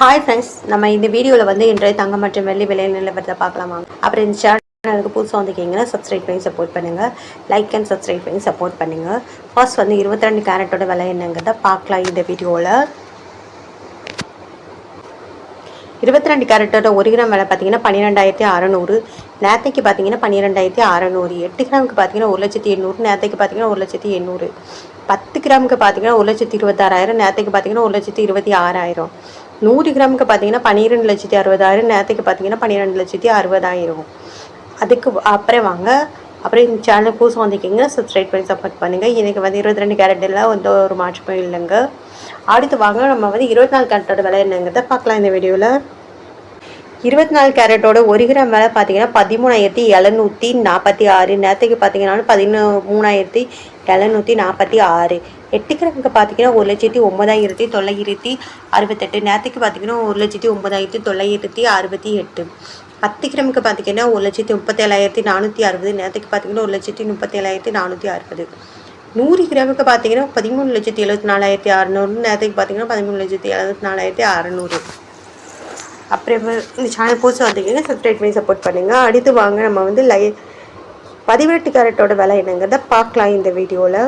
Hi friends, நம்ம இந்த வீடியோவில் வந்து இன்றைய தங்கம் மற்றும் வெள்ளி விலை நிலவரத்தை பார்க்கலாமா. அப்புறம் இந்த சேனலுக்கு புதுசாக வந்துக்கிங்கன்னா சப்ஸ்கிரைப் பண்ணி சப்போர்ட் பண்ணுங்கள். லைக் அண்ட் சப்ஸ்கிரைப் பண்ணி சப்போர்ட் பண்ணுங்கள். ஃபர்ஸ்ட் வந்து 22 கேரட்டோட விலை என்னங்கிறத பார்க்கலாம் இந்த வீடியோவில். 22 கேரட்டோட 1 கிராம் விலை பார்த்தீங்கன்னா 12,600. நேற்றைக்கு பார்த்தீங்கன்னா 12,600. 8 கிராமுக்கு பார்த்தீங்கன்னா 1,800. நேற்றைக்கு பார்த்தீங்கன்னா 1,800. 10 கிராமுக்கு பார்த்தீங்கன்னா 1,26,000. நேற்றைக்கு பார்த்தீங்கன்னா 1,26,000. 100 கிராமுக்கு பார்த்தீங்கன்னா 12,60,000. நேற்றுக்கு பார்த்தீங்கன்னா 12,60,000. அதுக்கு அப்புறம் வாங்க. அப்புறம் இந்த சேனல் புதுசாக வந்துக்கிங்க சப்ஸ்கிரைப் பண்ணி சப்போர்ட் பண்ணுங்கள். இன்றைக்கி வந்து 22 கேரட்டில் வந்து ஒரு மாற்றமும் இல்லைங்க. அடுத்து வாங்க நம்ம வந்து 24 கேரட்டோட விலை என்னங்கிறத பார்க்கலாம் இந்த வீடியோவில். 24 கேரட்டோட 1 கிராம் விலை பார்த்தீங்கன்னா 13,746. நேற்றுக்கு பார்த்தீங்கன்னா 13,746. 8 கிராமுக்கு பார்த்தீங்கன்னா 1,09,968. நேற்றுக்கு பார்த்தீங்கன்னா 1,09,968. 10 கிராமுக்கு பார்த்தீங்கன்னா 1,37,460. நேற்றுக்கு பார்த்தீங்கன்னா 1,37,460. 100 கிராமுக்கு பார்த்தீங்கன்னா 13,74,600. நேற்றுக்கு பார்த்தீங்கன்னா 13,74,600. அப்புறம் இந்த சேனல் புதுசாக வந்தீங்கன்னா சப்ஸ்கிரைப் பண்ணி சப்போர்ட் பண்ணுங்கள். அடுத்து வாங்க நம்ம வந்து 18 கேரட்டோட விலை என்னங்கிறத பார்க்கலாம் இந்த வீடியோவில்.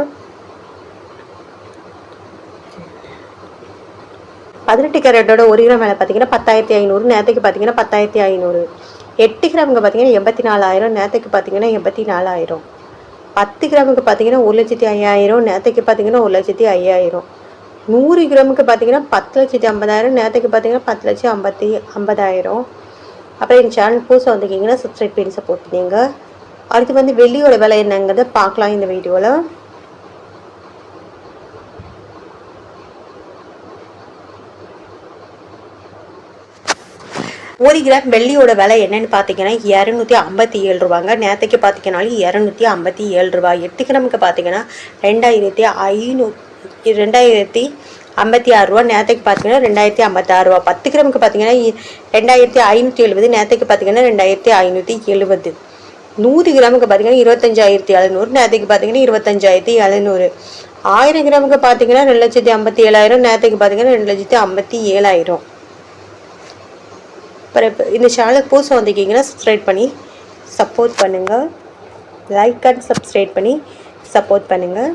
18 கேரட்டோட 1 கிராம் விலை பார்த்தீங்கன்னா 10,500. நேற்றுக்கு பார்த்தீங்கன்னா 10,500. 8 கிராமுக்கு பார்த்தீங்கன்னா 84,000. நேற்றுக்கு பார்த்தீங்கன்னா 84,000. 10 கிராமுக்கு பார்த்தீங்கன்னா 1,05,000. நேற்றுக்கு பார்த்தீங்கன்னா 1,05,000. 100 கிராமுக்கு பார்த்தீங்கன்னா 10,50,000. நேற்றுக்கு பார்த்தீங்கன்னா 10,50,000. அப்புறம் இந்த சேனல் புதுசாக வந்துக்கிங்கன்னா சப்ஸ்கிரைப் பண்ணி சப்போர்ட் பண்ணுங்க. அடுத்து வந்து வெள்ளியோட விலை என்னங்கிறத பார்க்கலாம் இந்த வீடியோவில். ஒரு கிராம் வெள்ளியோட விலை என்னன்னு பார்த்தீங்கன்னா 257 ரூபாங்க. நேற்றுக்கு பார்த்தீங்கன்னாலும் 257 ரூபா. 8 கிராமுக்கு பார்த்தீங்கன்னா 2,056 ரூபா. நேற்றுக்கு பார்த்தீங்கன்னா 2,056 ரூபா. 10 கிராமுக்கு பார்த்தீங்கன்னா 2,570. நேற்றுக்கு பார்த்தீங்கன்னா 2,570. 100 கிராமுக்கு பார்த்தீங்கன்னா 25,700. நேற்றுக்கு பார்த்தீங்கன்னா 25,700. 1000 கிராமுக்கு பார்த்தீங்கன்னா 2,57,000. நேற்றுக்கு பார்த்தீங்கன்னா 2,57,000. அப்புறம் இந்த சேனலுக்கு புதுசாக வந்துக்கிங்கன்னா சப்ஸ்கிரைப் பண்ணி சப்போர்ட் பண்ணுங்கள். லைக் அண்ட் சப்ஸ்கிரைப் பண்ணி சப்போர்ட் பண்ணுங்கள்.